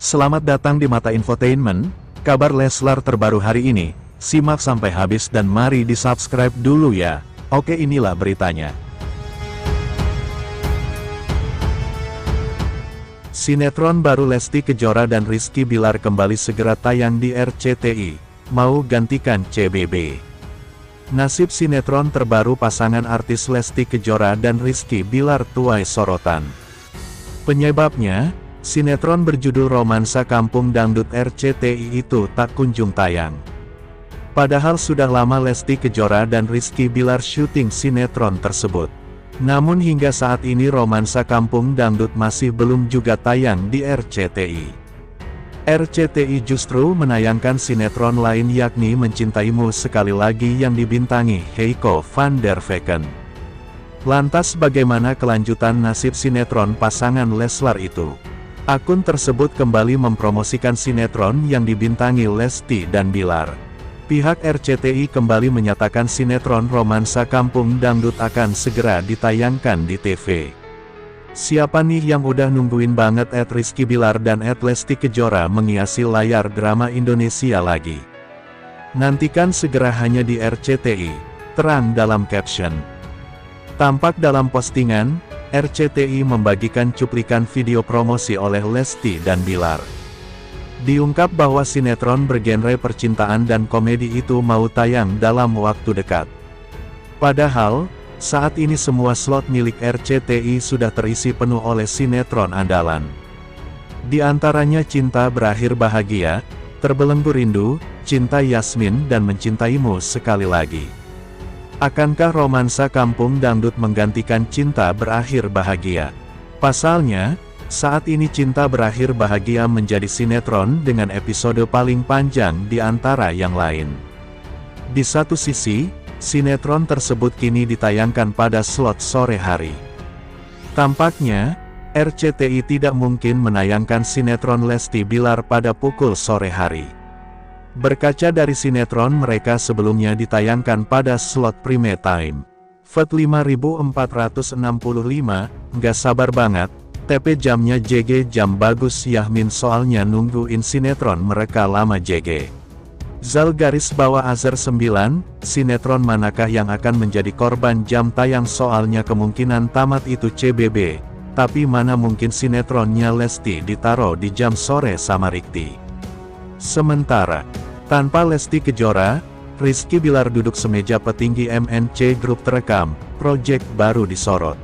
Selamat datang di Mata Infotainment, kabar Leslar terbaru hari ini. Simak sampai habis dan mari di-subscribe dulu ya. Oke, inilah beritanya. Sinetron baru Lesti Kejora dan Rizky Bilar kembali segera tayang di RCTI, mau gantikan CBB. Nasib sinetron terbaru pasangan artis Lesti Kejora dan Rizky Bilar tuai sorotan. Penyebabnya, sinetron berjudul Romansa Kampung Dangdut RCTI itu tak kunjung tayang. Padahal sudah lama Lesti Kejora dan Rizky Bilar syuting sinetron tersebut. Namun hingga saat ini Romansa Kampung Dangdut masih belum juga tayang di RCTI. RCTI justru menayangkan sinetron lain yakni Mencintaimu Sekali Lagi yang dibintangi Heiko van der Vecken. Lantas bagaimana kelanjutan nasib sinetron pasangan Leslar itu? Akun tersebut kembali mempromosikan sinetron yang dibintangi Lesti dan Bilar. Pihak RCTI kembali menyatakan sinetron Romansa Kampung Dangdut akan segera ditayangkan di TV. Siapa nih yang udah nungguin banget @Rizky Bilar dan @Lesti Kejora menghiasi layar drama Indonesia lagi? Nantikan segera hanya di RCTI, terang dalam caption. Tampak dalam postingan, RCTI membagikan cuplikan video promosi oleh Lesti dan Bilar. Diungkap bahwa sinetron bergenre percintaan dan komedi itu mau tayang dalam waktu dekat. Padahal, saat ini semua slot milik RCTI sudah terisi penuh oleh sinetron andalan. Di antaranya Cinta Berakhir Bahagia, Terbelenggu Rindu, Cinta Yasmin dan Mencintaimu Sekali Lagi. Akankah Romansa Kampung Dangdut menggantikan Cinta Berakhir Bahagia? Pasalnya, saat ini Cinta Berakhir Bahagia menjadi sinetron dengan episode paling panjang di antara yang lain. Di satu sisi, sinetron tersebut kini ditayangkan pada slot sore hari. Tampaknya, RCTI tidak mungkin menayangkan sinetron Lesti Bilar pada pukul sore hari. Berkaca dari sinetron mereka sebelumnya ditayangkan pada slot prime time. VOT 5465, nggak sabar banget, TP jamnya JG jam bagus Yahmin soalnya nungguin sinetron mereka lama JG. Zal garis bawah Azhar 9, sinetron manakah yang akan menjadi korban jam tayang soalnya kemungkinan tamat itu CBB, tapi mana mungkin sinetronnya Lesti ditaruh di jam sore sama Rikti. Sementara, tanpa Lesti Kejora, Rizky Bilar duduk semeja petinggi MNC Group terekam, proyek baru disorot.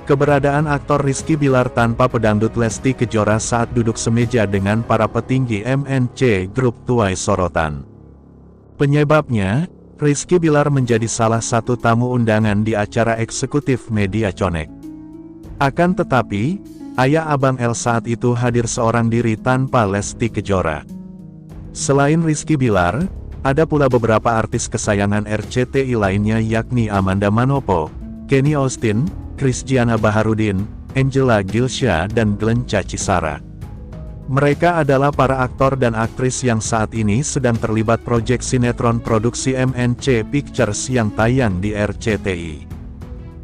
Keberadaan aktor Rizky Bilar tanpa pedangdut Lesti Kejora saat duduk semeja dengan para petinggi MNC Group tuai sorotan. Penyebabnya, Rizky Bilar menjadi salah satu tamu undangan di acara eksekutif Media Connect. Akan tetapi, ayah Abang L saat itu hadir seorang diri tanpa Lesti Kejora. Selain Rizky Bilar, ada pula beberapa artis kesayangan RCTI lainnya yakni Amanda Manopo, Kenny Austin, Christiana Baharudin, Angela Gilsha dan Glenn Cacisara. Mereka adalah para aktor dan aktris yang saat ini sedang terlibat proyek sinetron produksi MNC Pictures yang tayang di RCTI.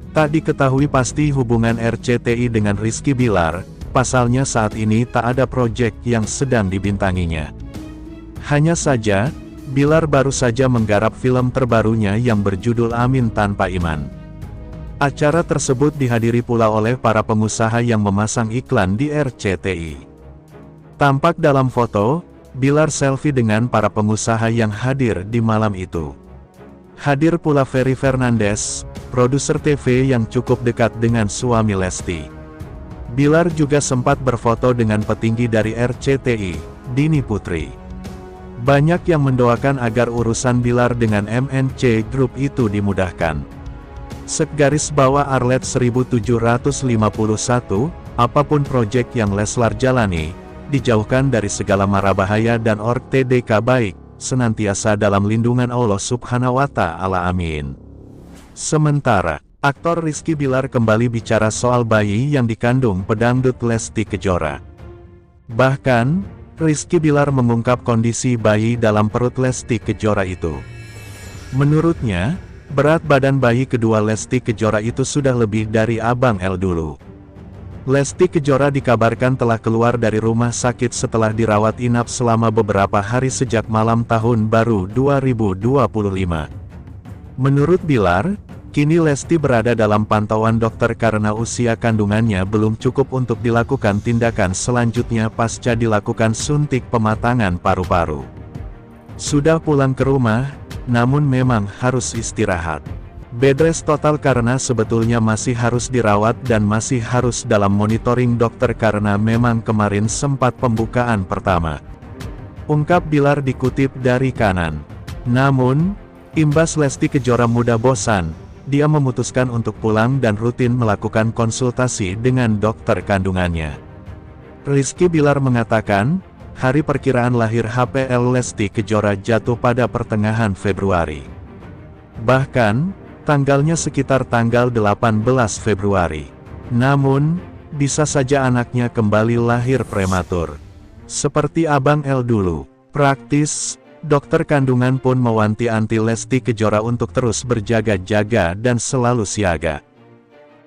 Tak diketahui pasti hubungan RCTI dengan Rizky Bilar, pasalnya saat ini tak ada proyek yang sedang dibintanginya. Hanya saja, Bilar baru saja menggarap film terbarunya yang berjudul Amin Tanpa Iman. Acara tersebut dihadiri pula oleh para pengusaha yang memasang iklan di RCTI. Tampak dalam foto, Bilar selfie dengan para pengusaha yang hadir di malam itu. Hadir pula Ferry Fernandes, produser TV yang cukup dekat dengan suami Lesti. Bilar juga sempat berfoto dengan petinggi dari RCTI, Dini Putri. Banyak yang mendoakan agar urusan Bilar dengan MNC Group itu dimudahkan. Segaris bawah Arlet 1751, apapun proyek yang Leslar jalani, dijauhkan dari segala mara bahaya dan org TDK baik, senantiasa dalam lindungan Allah Subhanahu wa Ta'ala. Amin. Sementara, aktor Rizky Bilar kembali bicara soal bayi yang dikandung pedangdut Lesti Kejora. Bahkan, Rizky Bilar mengungkap kondisi bayi dalam perut Lesti Kejora itu. Menurutnya, berat badan bayi kedua Lesti Kejora itu sudah lebih dari Abang L dulu. Lesti Kejora dikabarkan telah keluar dari rumah sakit setelah dirawat inap selama beberapa hari sejak malam tahun baru 2025. Menurut Bilar, kini Lesti berada dalam pantauan dokter karena usia kandungannya belum cukup untuk dilakukan tindakan selanjutnya pasca dilakukan suntik pematangan paru-paru. Sudah pulang ke rumah, namun memang harus istirahat. Bedrest total karena sebetulnya masih harus dirawat dan masih harus dalam monitoring dokter karena memang kemarin sempat pembukaan pertama. Ungkap Bilar dikutip dari Kanan. Namun, imbas Lesti Kejora mudah bosan, dia memutuskan untuk pulang dan rutin melakukan konsultasi dengan dokter kandungannya. Rizky Bilar mengatakan, hari perkiraan lahir HPL Lesti Kejora jatuh pada pertengahan Februari. Bahkan, tanggalnya sekitar tanggal 18 Februari. Namun, bisa saja anaknya kembali lahir prematur. Seperti Abang L dulu. Praktis, dokter kandungan pun mewanti-wanti Lesti Kejora untuk terus berjaga-jaga dan selalu siaga.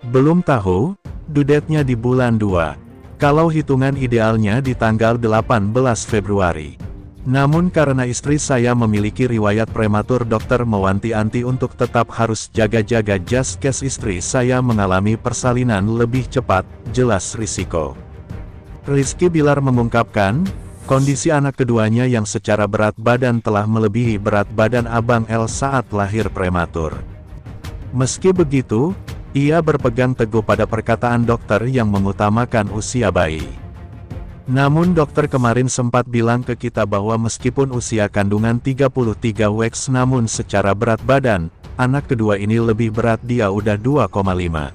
Belum tahu, due-date-nya di bulan 2. Kalau hitungan idealnya di tanggal 18 Februari. Namun karena istri saya memiliki riwayat prematur, dokter mewanti-wanti untuk tetap harus jaga-jaga just case istri saya mengalami persalinan lebih cepat, jelas risiko. Rizky Bilar mengungkapkan, kondisi anak keduanya yang secara berat badan telah melebihi berat badan Abang L saat lahir prematur. Meski begitu, ia berpegang teguh pada perkataan dokter yang mengutamakan usia bayi. Namun dokter kemarin sempat bilang ke kita bahwa meskipun usia kandungan 33 weeks namun secara berat badan, anak kedua ini lebih berat, dia udah 2,5.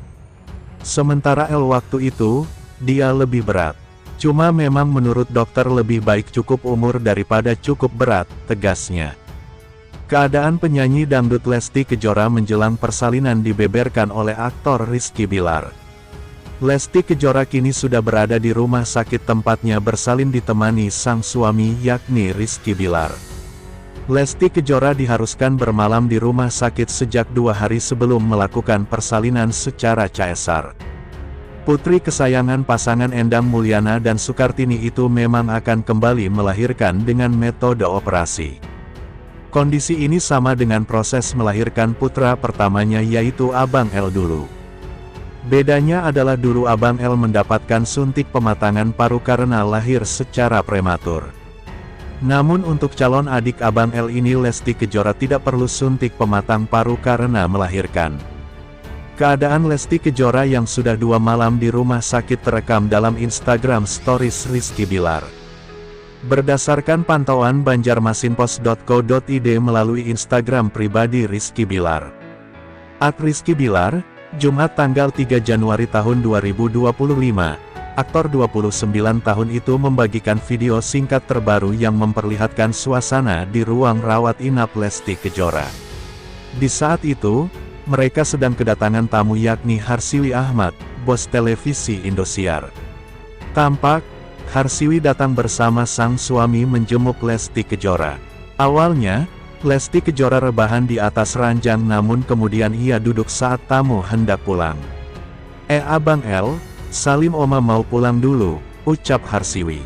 Sementara L waktu itu, dia lebih berat. Cuma memang menurut dokter lebih baik cukup umur daripada cukup berat, tegasnya. Keadaan penyanyi dangdut Lesti Kejora menjelang persalinan dibeberkan oleh aktor Rizky Bilar. Lesti Kejora kini sudah berada di rumah sakit tempatnya bersalin ditemani sang suami yakni Rizky Bilar. Lesti Kejora diharuskan bermalam di rumah sakit sejak 2 hari sebelum melakukan persalinan secara caesar. Putri kesayangan pasangan Endang Mulyana dan Sukartini itu memang akan kembali melahirkan dengan metode operasi. Kondisi ini sama dengan proses melahirkan putra pertamanya yaitu Abang L dulu. Bedanya adalah dulu Abang L mendapatkan suntik pematangan paru karena lahir secara prematur. Namun untuk calon adik Abang L ini Lesti Kejora tidak perlu suntik pematang paru karena melahirkan. Keadaan Lesti Kejora yang sudah 2 malam di rumah sakit terekam dalam Instagram Stories Rizky Bilar. Berdasarkan pantauan banjarmasinpost.co.id melalui Instagram pribadi Rizky Bilar. @Rizky Bilar, Jumat tanggal 3 Januari tahun 2025, aktor 29 tahun itu membagikan video singkat terbaru yang memperlihatkan suasana di ruang rawat inap Lesti Kejora. Di saat itu, mereka sedang kedatangan tamu yakni Harsiwi Ahmad, bos televisi Indosiar. Tampak, Harsiwi datang bersama sang suami menjenguk Lesti Kejora. Awalnya, Lesti Kejora rebahan di atas ranjang namun kemudian ia duduk saat tamu hendak pulang. Abang L, Salim Oma mau pulang dulu, ucap Harsiwi.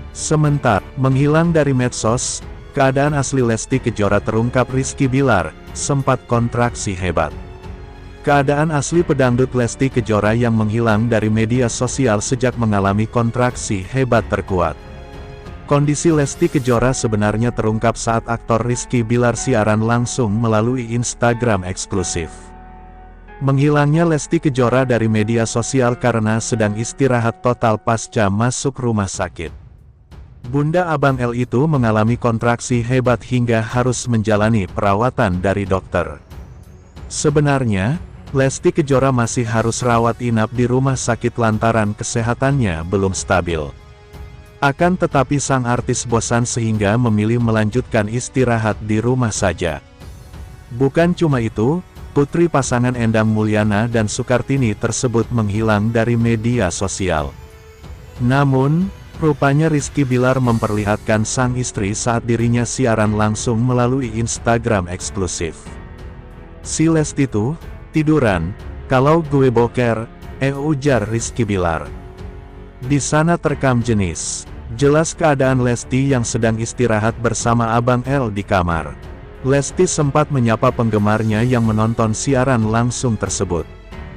Sementara menghilang dari medsos, keadaan asli Lesti Kejora terungkap Rizky Bilar, sempat kontraksi hebat. Keadaan asli pedangdut Lesti Kejora yang menghilang dari media sosial sejak mengalami kontraksi hebat terkuat. Kondisi Lesti Kejora sebenarnya terungkap saat aktor Rizky Bilar siaran langsung melalui Instagram eksklusif. Menghilangnya Lesti Kejora dari media sosial karena sedang istirahat total pasca masuk rumah sakit. Bunda Abang L itu mengalami kontraksi hebat hingga harus menjalani perawatan dari dokter. Sebenarnya, Lesti Kejora masih harus rawat inap di rumah sakit lantaran kesehatannya belum stabil. Akan tetapi sang artis bosan sehingga memilih melanjutkan istirahat di rumah saja. Bukan cuma itu, putri pasangan Endang Mulyana dan Sukartini tersebut menghilang dari media sosial. Namun, rupanya Rizky Bilar memperlihatkan sang istri saat dirinya siaran langsung melalui Instagram eksklusif. Si Lesti tuh, tiduran, kalau gue boker, ujar Rizky Bilar. Di sana terekam jenis. Jelas keadaan Lesti yang sedang istirahat bersama Abang L di kamar. Lesti sempat menyapa penggemarnya yang menonton siaran langsung tersebut.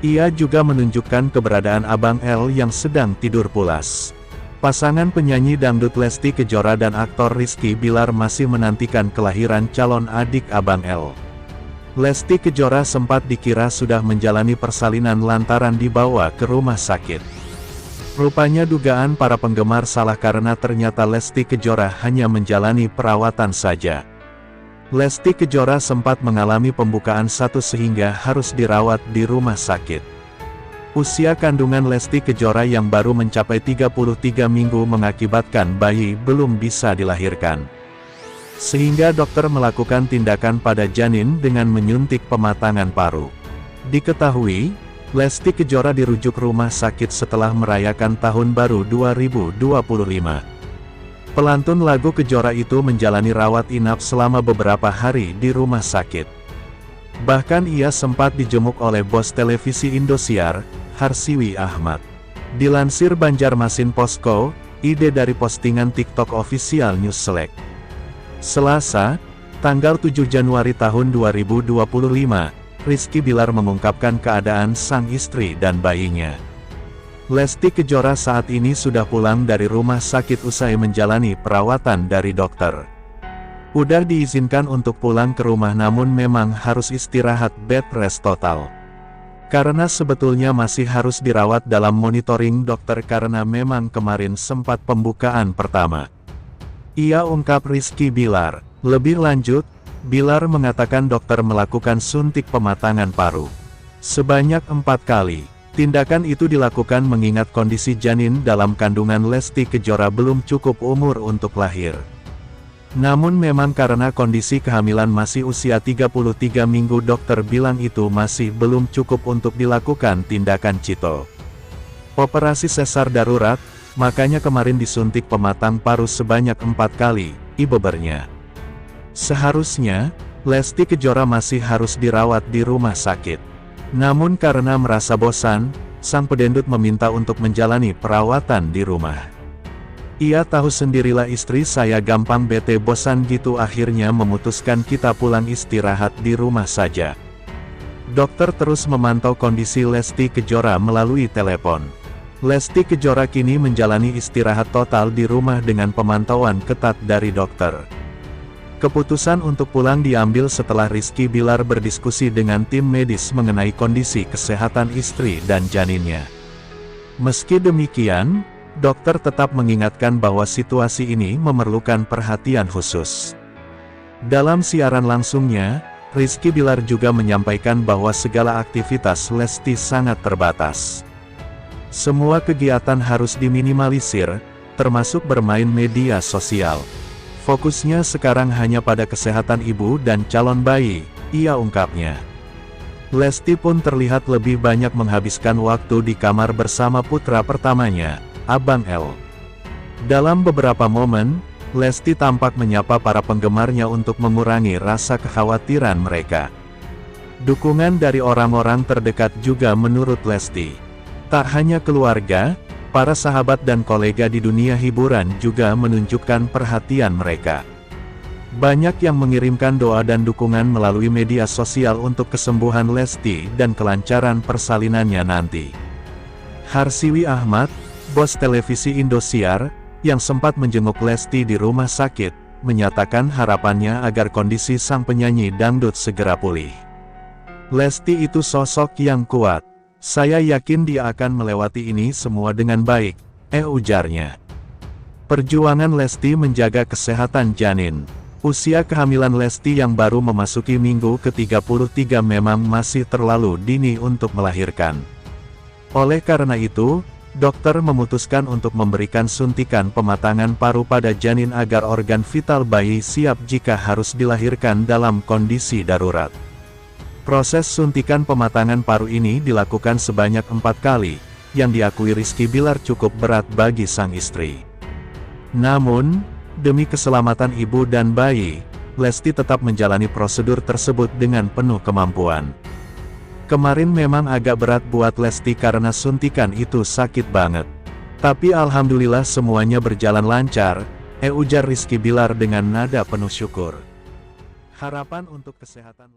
Ia juga menunjukkan keberadaan Abang L yang sedang tidur pulas. Pasangan penyanyi dangdut Lesti Kejora dan aktor Rizky Bilar masih menantikan kelahiran calon adik Abang L. Lesti Kejora sempat dikira sudah menjalani persalinan lantaran dibawa ke rumah sakit. Rupanya dugaan para penggemar salah karena ternyata Lesti Kejora hanya menjalani perawatan saja. Lesti Kejora sempat mengalami pembukaan satu sehingga harus dirawat di rumah sakit. Usia kandungan Lesti Kejora yang baru mencapai 33 minggu mengakibatkan bayi belum bisa dilahirkan. Sehingga dokter melakukan tindakan pada janin dengan menyuntik pematangan paru. Diketahui, Lesti Kejora dirujuk rumah sakit setelah merayakan Tahun Baru 2025. Pelantun lagu Kejora itu menjalani rawat inap selama beberapa hari di rumah sakit. Bahkan ia sempat dijenguk oleh bos televisi Indosiar, Harsiwi Ahmad. Dilansir Banjarmasin Posko, ide dari postingan TikTok official News Select. Selasa, tanggal 7 Januari tahun 2025, Rizky Bilar mengungkapkan keadaan sang istri dan bayinya. Lesti Kejora saat ini sudah pulang dari rumah sakit usai menjalani perawatan dari dokter. Udah diizinkan untuk pulang ke rumah namun memang harus istirahat bed rest total. Karena sebetulnya masih harus dirawat dalam monitoring dokter karena memang kemarin sempat pembukaan pertama. Ia ungkap Rizky Bilar. Lebih lanjut, Bilar mengatakan dokter melakukan suntik pematangan paru sebanyak 4 kali. Tindakan itu dilakukan mengingat kondisi janin dalam kandungan Lesti Kejora belum cukup umur untuk lahir. Namun memang karena kondisi kehamilan masih usia 33 minggu dokter bilang itu masih belum cukup untuk dilakukan tindakan cito. Operasi sesar darurat, makanya kemarin disuntik pematang paru sebanyak 4 kali, ibebernya. Seharusnya, Lesti Kejora masih harus dirawat di rumah sakit. Namun karena merasa bosan, sang pedendut meminta untuk menjalani perawatan di rumah. Ia tahu sendirilah istri saya gampang bete bosan gitu akhirnya memutuskan kita pulang istirahat di rumah saja. Dokter terus memantau kondisi Lesti Kejora melalui telepon. Lesti Kejora kini menjalani istirahat total di rumah dengan pemantauan ketat dari dokter. Keputusan untuk pulang diambil setelah Rizky Bilar berdiskusi dengan tim medis mengenai kondisi kesehatan istri dan janinnya. Meski demikian, dokter tetap mengingatkan bahwa situasi ini memerlukan perhatian khusus. Dalam siaran langsungnya, Rizky Bilar juga menyampaikan bahwa segala aktivitas Lesti sangat terbatas. Semua kegiatan harus diminimalisir, termasuk bermain media sosial. Fokusnya sekarang hanya pada kesehatan ibu dan calon bayi, ia ungkapnya. Lesti pun terlihat lebih banyak menghabiskan waktu di kamar bersama putra pertamanya, Abang L. Dalam beberapa momen, Lesti tampak menyapa para penggemarnya untuk mengurangi rasa kekhawatiran mereka. Dukungan dari orang-orang terdekat juga menurut Lesti. Tak hanya keluarga, para sahabat dan kolega di dunia hiburan juga menunjukkan perhatian mereka. Banyak yang mengirimkan doa dan dukungan melalui media sosial untuk kesembuhan Lesti dan kelancaran persalinannya nanti. Harsiwi Ahmad, bos televisi Indosiar, yang sempat menjenguk Lesti di rumah sakit, menyatakan harapannya agar kondisi sang penyanyi dangdut segera pulih. Lesti itu sosok yang kuat. Saya yakin dia akan melewati ini semua dengan baik, ujarnya. Perjuangan Lesti menjaga kesehatan janin. Usia kehamilan Lesti yang baru memasuki minggu ke-33 memang masih terlalu dini untuk melahirkan. Oleh karena itu, dokter memutuskan untuk memberikan suntikan pematangan paru pada janin agar organ vital bayi siap jika harus dilahirkan dalam kondisi darurat. Proses suntikan pematangan paru ini dilakukan sebanyak 4 kali, yang diakui Rizky Bilar cukup berat bagi sang istri. Namun, demi keselamatan ibu dan bayi, Lesti tetap menjalani prosedur tersebut dengan penuh kemampuan. Kemarin memang agak berat buat Lesti karena suntikan itu sakit banget. Tapi alhamdulillah semuanya berjalan lancar, ujar Rizky Bilar dengan nada penuh syukur. Harapan untuk kesehatan